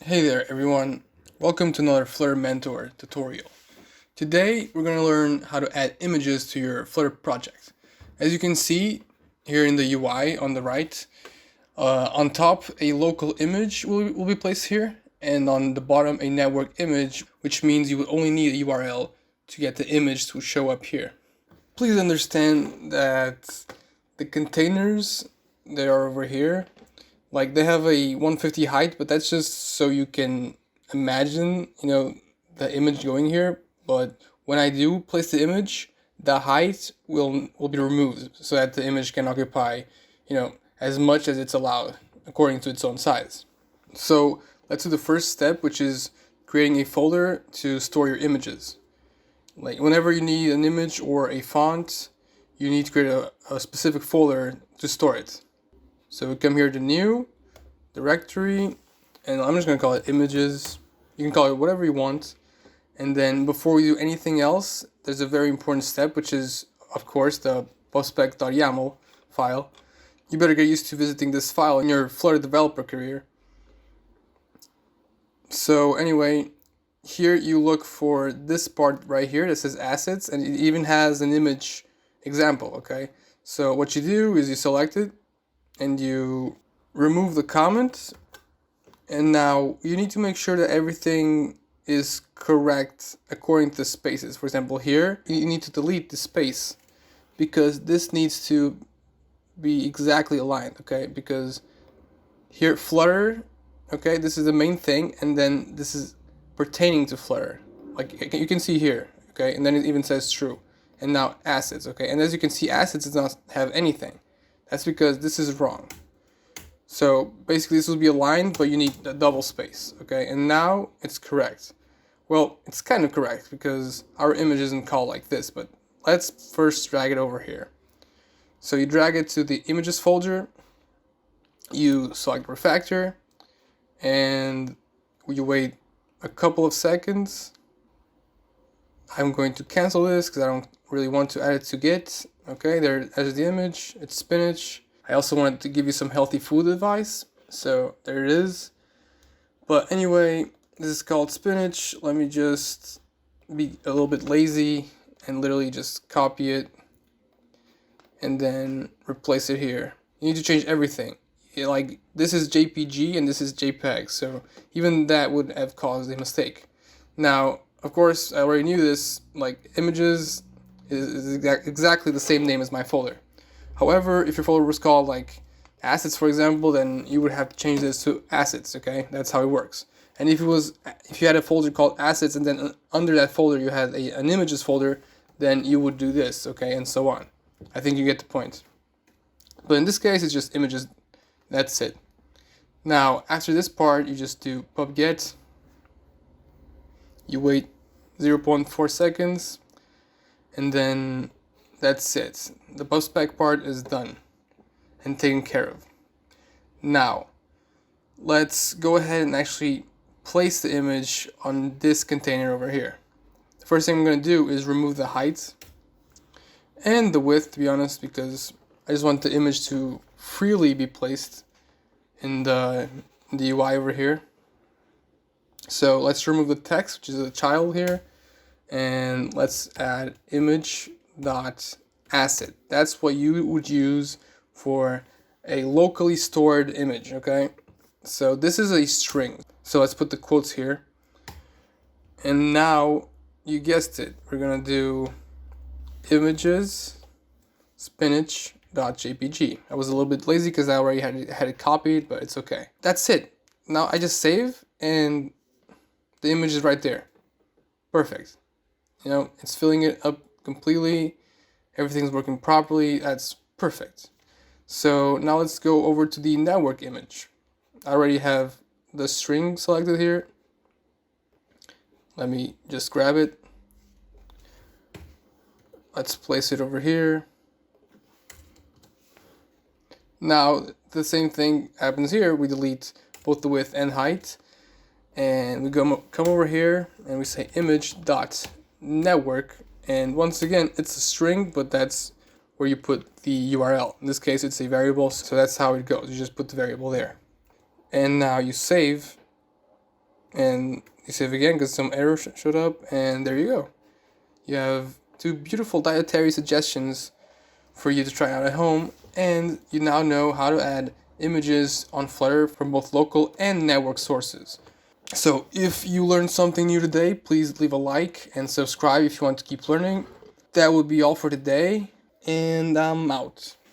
Hey there everyone, welcome to another Flutter Mentor tutorial. Today we're going to learn how to add images to your Flutter project. As you can see here in the UI on the right, on top a local image will be placed here, and on the bottom a network image, which means you would only need a URL to get the image to show up here. Please understand that the containers that are over here, like they have a 150 height, but that's just so you can imagine, the image going here. But when I do place the image, the height will be removed so that the image can occupy, as much as it's allowed according to its own size. So let's do the first step, which is creating a folder to store your images. Like whenever you need an image or a font, you need to create a specific folder to store it. So we come here to new, directory, and I'm just going to call it images. You can call it whatever you want. And then before we do anything else, there's a very important step, which is, of course, the pubspec.yaml file. You better get used to visiting this file in your Flutter developer career. So anyway, here you look for this part right here that says assets, and it even has an image example, okay? So what you do is you select it and you remove the comment, and now you need to make sure that everything is correct according to the spaces. For example, here you need to delete the space because this needs to be exactly aligned, okay? Because here Flutter, okay, this is the main thing, and then this is pertaining to Flutter, like you can see here, okay, and then it even says true. And now assets, okay, and as you can see, assets does not have anything. That's because this is wrong. So basically this will be aligned, but you need a double space, okay, and now it's correct. Well, it's kind of correct because our image isn't called like this, but let's first drag it over here. So you drag it to the images folder, you select refactor, and you wait a couple of seconds. I'm going to cancel this because I don't really want to add it to Git. Okay, there's the image, it's spinach. I also wanted to give you some healthy food advice, so there it is. But anyway, this is called spinach. Let me just be a little bit lazy and literally just copy it and then replace it here. You need to change everything. Like this is JPG and this is JPEG, so even that would have caused a mistake. Now, of course, I already knew this, like images is exactly the same name as my folder. However, if your folder was called like assets, for example, then you would have to change this to assets, okay? That's how it works. And if you had a folder called assets and then under that folder you had an images folder, then you would do this, okay, and so on. I think you get the point. But in this case, it's just images. That's it. Now, after this part, you just do pub-get. You wait 0.4 seconds, and then that's it. The pubspec part is done and taken care of. Now, let's go ahead and actually place the image on this container over here. The first thing I'm going to do is remove the height and the width, to be honest, because I just want the image to freely be placed in the UI over here. So let's remove the text, which is a child here, and let's add image.asset. That's what you would use for a locally stored image, okay? So this is a string. So let's put the quotes here. And now, you guessed it, we're gonna do images spinach.jpg. I was a little bit lazy because I already had it copied, but it's okay. That's it. Now I just save and the image is right there. Perfect. It's filling it up completely. Everything's working properly. That's perfect. So now let's go over to the network image. I already have the string selected here. Let me just grab it. Let's place it over here. Now the same thing happens here. We delete both the width and height, and we come over here and we say image.network, and once again it's a string, but that's where you put the URL. In this case it's a variable, so that's how it goes. You just put the variable there. And now you save, and you save again because some error showed up, and there you go. You have two beautiful dietary suggestions for you to try out at home, and you now know how to add images on Flutter from both local and network sources. So if you learned something new today, please leave a like and subscribe if you want to keep learning. That would be all for today, and I'm out.